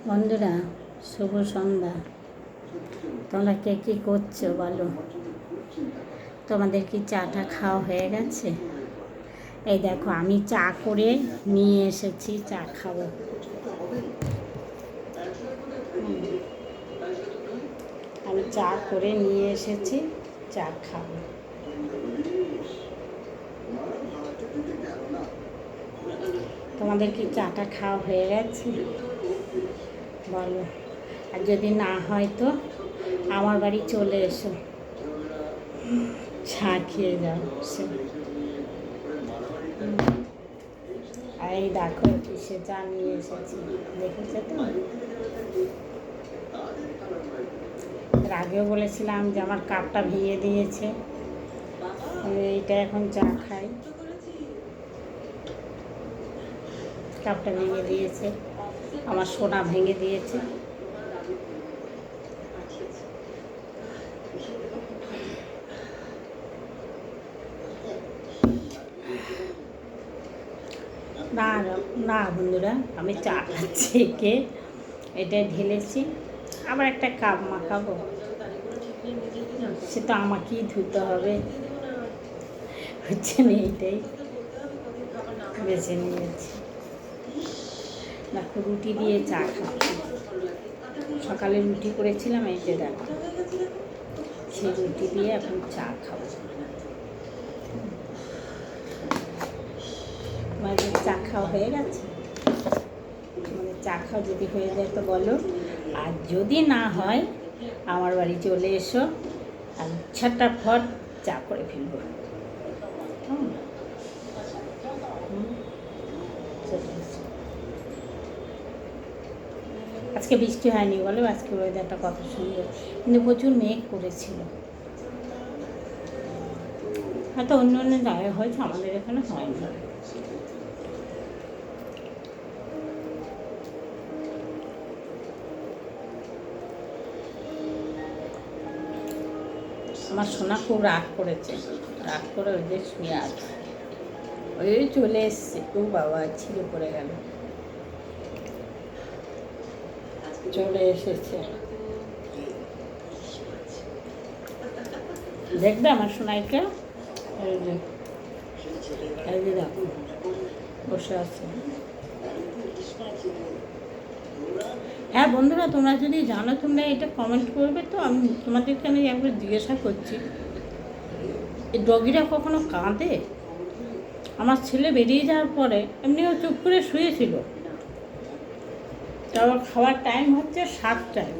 বন্ধুরা, শুভ সন্ধ্যা। তোমরা কে কী করছো বলো? তোমাদের কি চাটা খাওয়া হয়ে গেছে? এই দেখো, আমি চা করে নিয়ে এসেছি, চা খাবো। আমি চা করে নিয়ে এসেছি, চা খাবো। তোমাদের কি চাটা খাওয়া হয়ে গেছে বলো? আর যদি না হয় তো আমার বাড়ি চলে এসো, চা খেয়ে যাও। আর এই দেখো কিসে চা নিয়ে এসেছি, দেখেছো তো? এর আগেও বলেছিলাম যে আমার কাপটা ভেঙে দিয়েছে, এইটা এখন চা খাই। কাপটা ভেঙে দিয়েছে, আমার সোনা ভেঙে দিয়েছে। না না বন্ধুরা, আমি চা খাচ্ছি, কে এটা ঢেলেছি, আবার একটা কাপ মাখাবো, সে তো আমাকেই ধুতে হবে, হচ্ছে না, এইটাই বেছে নিয়েছি। দেখো, রুটি দিয়ে চা খাচ্ছি। সকালে রুটি করেছিলাম, এই যে দেখো, সেই রুটি দিয়ে এখন চা খাবো। তোমাদের চা খাওয়া হয়ে গেছে? তোমাদের চা খাওয়া যদি হয়ে যায় তো বলো, আর যদি না হয় আমার বাড়ি চলে এসো, আর ঝটাফট চা করে ফেলবো। আজকে বৃষ্টি হয়নি বলো, আজকে ওয়েদারটা কত সুন্দর, কিন্তু প্রচুর মেঘ করেছিল। হয়তো অন্য অন্য জায়গায় হয়েছে, আমাদের এখানে হয়নি। আমার সোনা খুব রাগ করেছে, রাগ করে ওই যে শুয়ে আছে, ওই চলে এসছে। ও বাবা, ছিঁড়ে পড়ে গেল, চলে এসেছে। দেখবে আমার সোনাইকে, এই যে দেখো বসে আছে। হ্যাঁ বন্ধুরা, তোমরা যদি জানো তোমরা এটা কমেন্ট করবে তো। আমি তোমাদেরকে আমি একবার জিজ্ঞাসা করছি, এই ডগিরা কখনো কাঁদে? আমার ছেলে বেরিয়ে যাওয়ার পরে এমনিও চুপ করে শুয়েছিল, তারপর খাওয়ার টাইম হচ্ছে 7টায়,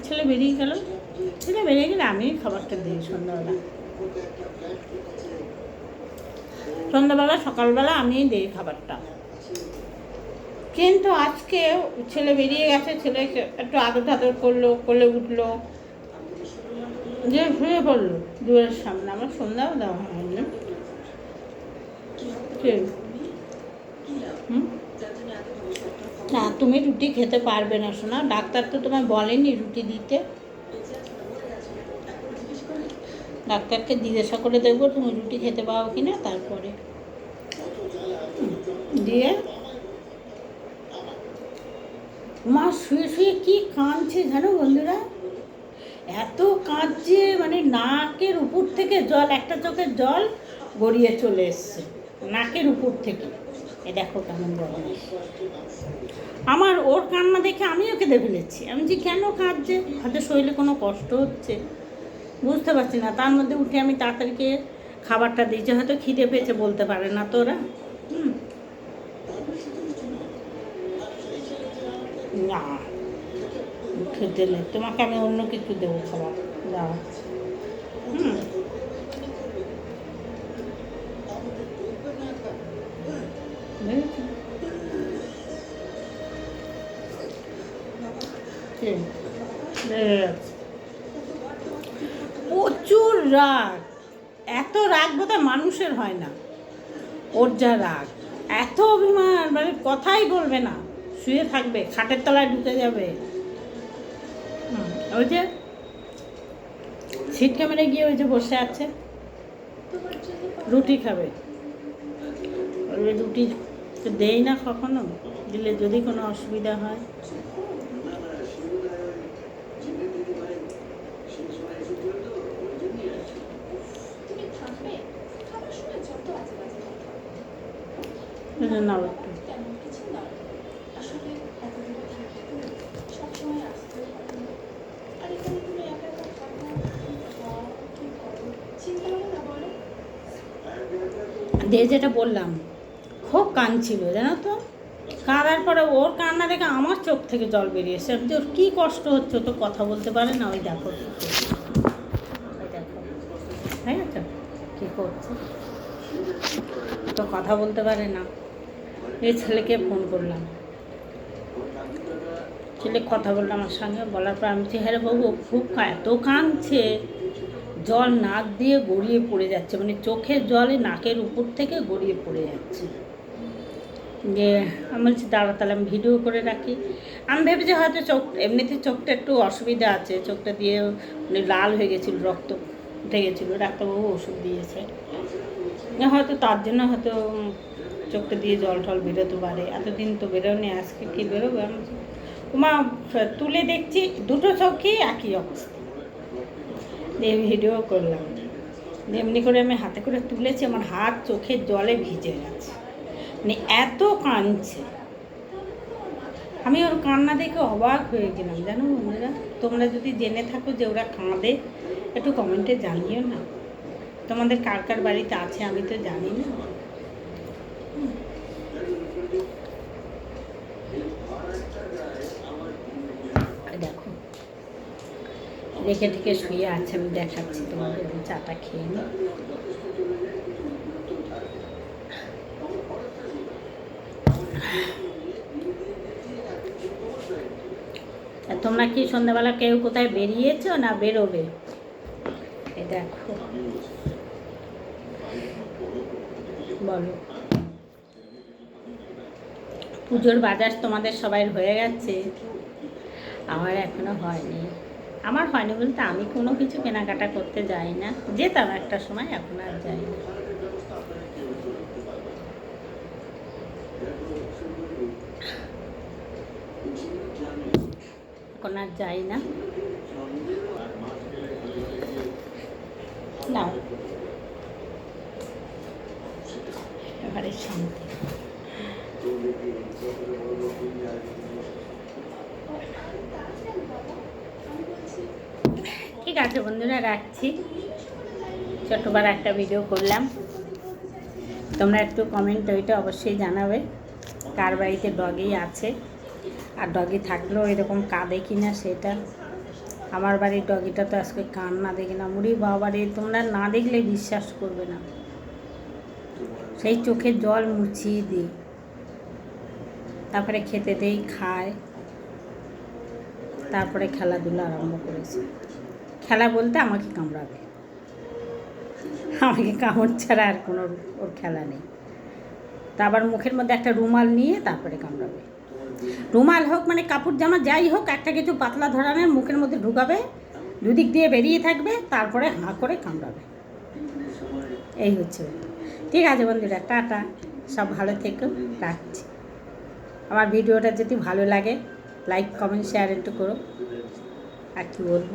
ছেলে বেরিয়ে গেল। ছেলে বেরিয়ে গেলে আমি খাবারটা দিই সন্ধ্যাবেলা সকালবেলা আমি দিই খাবারটা। কিন্তু আজকে ছেলে বেরিয়ে গেছে, ছেলে একটু আদর টাদর করলো, কোলে উঠলো, যে শুয়ে পড়লো দুয়ারের সামনে। আমার সন্ধ্যাও দেওয়া হয়নি। না, তুমি রুটি খেতে পারবে না শোনা, ডাক্তার তো তোমায় বলেনি রুটি দিতে। ডাক্তারকে জিজ্ঞাসা করে দেখবো তুমি রুটি খেতে পাও কিনা, তারপরে দিয়ে। মা শুয়ে শুয়ে কি কাঁদছে জানো বন্ধুরা, এত কাঁদছে, মানে নাকের উপর থেকে জল, একটা চোখের জল গড়িয়ে চলে এসছে নাকের উপর থেকে। এ দেখো কেমন গরম। আমার ওর কান্না দেখে আমিও কেঁদে ফেলেছি। আমি যে কেন কাঁদছে, হয়তো শরীরে কোনো কষ্ট হচ্ছে, বুঝতে পারছি না। তার মধ্যে উঠে আমি তাড়াতাড়ি খাবারটা দিয়েছি, হয়তো খিদে পেয়েছে, বলতে পারে না তোরা। না, খেতে নেই, তোমাকে আমি অন্য কিছু দেবো খাবার, যাও। প্রচুর রাগ, এত রাগ বোধহয় মানুষের হয় না। ওর যা রাগ, এত অভিমান, মানে কথাই বলবে না, শুয়ে থাকবে, খাটের তলায় ঢুকে যাবে। ওই যে সিট ক্যামেরায় গিয়ে ওই যে বসে আছে, রুটি খাবে। ওই রুটি তো দেই না কখনো, দিলে যদি কোনো অসুবিধা হয়। তুলে নাও একটু। দিয়ে যেটা বললাম, খুব কাঁদছিল জানো তো। কাঁদার পরে ওর কান্না দেখে আমার চোখ থেকে জল বেরিয়েছে। যে ওর কী কষ্ট হচ্ছে, তো কথা বলতে পারে না। ওই দেখো, ওই দেখো, তাই আছে কী করছে, তো কথা বলতে পারে না। এই ছেলেকে ফোন করলাম, ছেলে কথা বললাম আমার সঙ্গে। বলার পর আমি হ্যাঁ রে বাবু, খুব এত কাঁদছে, জল নাক দিয়ে গড়িয়ে পড়ে যাচ্ছে, মানে চোখের জলে নাকের উপর থেকে গড়িয়ে পড়ে যাচ্ছে। যে আমি বলছি দাঁড়া, তাহলে আমি ভিডিও করে রাখি। আমি ভেবেছি হয়তো চোখ, এমনিতে চোখটা একটু অসুবিধা আছে, চোখটা দিয়ে মানে লাল হয়ে গেছিলো, রক্ত উঠে গেছিলো, ডাক্তারবাবু ওষুধ দিয়েছে, হয়তো তার জন্য হয়তো চোখটা দিয়ে জল টল বেরোতে পারে। এতদিন তো বেরোয়নি, আজকে কী বেরোবে। আমি মা তুলে দেখছি দুটো চোখেই একই অবস্থা, দিয়ে ভিডিও করলাম। এমনি করে আমি হাতে করে তুলেছি, আমার হাত চোখের জলে ভিজে গেছে, মানে এত কাঁদছে। আমি ওর কান্না দেখে অবাক হয়ে গেলাম জানো বন্ধুরা। তোমরা যদি জেনে থাকো যে ওরা কাঁদে, একটু কমেন্টে জানিও না, তোমাদের কার কার বাড়িতে আছে, আমি তো জানি না। দেখো রেখে থেকে শুয়ে আছে, আমি দেখাচ্ছি তোমাদের। আমি চাটা খেয়ে নিই। তোমরা কি সন্ধ্যাবেলা কেউ কোথায় বেরিয়েছো না বেরোবে? এই দেখো, বলো। পুজোর বাজার তোমাদের সবাই হয়ে গেছে, আমার এখনো হয়নি। আমার হয়নি বলতে আমি কোনো কিছু কেনাকাটা করতে যাই না, যেতাম একটা সময়, এখন আর যাই না। এখন আর যাই না। না এবারে শান্তি। ঠিক আছে বন্ধুরা, রাখছি। ছোট্টবার একটা ভিডিও করলাম। তোমরা একটু কমেন্ট ওইটা অবশ্যই জানাবে, কার বাড়িতে ডগি আছে, আর ডগি থাকলেও এরকম কাঁদে কি না সেটা। আমার বাড়ির ডগিটা তো আজকে কান্না দেখি না, মুড়ি বাবারে, তোমরা না দেখলে বিশ্বাস করবে না। সেই চোখের জল মুছিয়ে দিই, তারপরে খেতে দেই, খায়, তারপরে খেলাধুলা আরম্ভ করেছে। খেলা বলতে আমাকে কামড়াবে, আমাকে কামড় ছাড়া আর কোনো ওর খেলা নেই। তা আবার মুখের মধ্যে একটা রুমাল নিয়ে তারপরে কামড়াবে। রুমাল হোক মানে কাপড় জামা যাই হোক, একটা কিছু পাতলা ধরনের মুখের মধ্যে ঢুকাবে, দুদিক দিয়ে বেরিয়ে থাকবে, তারপরে হাঁ করে কামড়াবে। এই হচ্ছে। ঠিক আছে বন্ধুরা, টাটা, সব ভালো থেকো, রাখছি। আমার ভিডিওটা যদি ভালো লাগে লাইক কমেন্ট শেয়ার একটু করো। আর কি বলবো।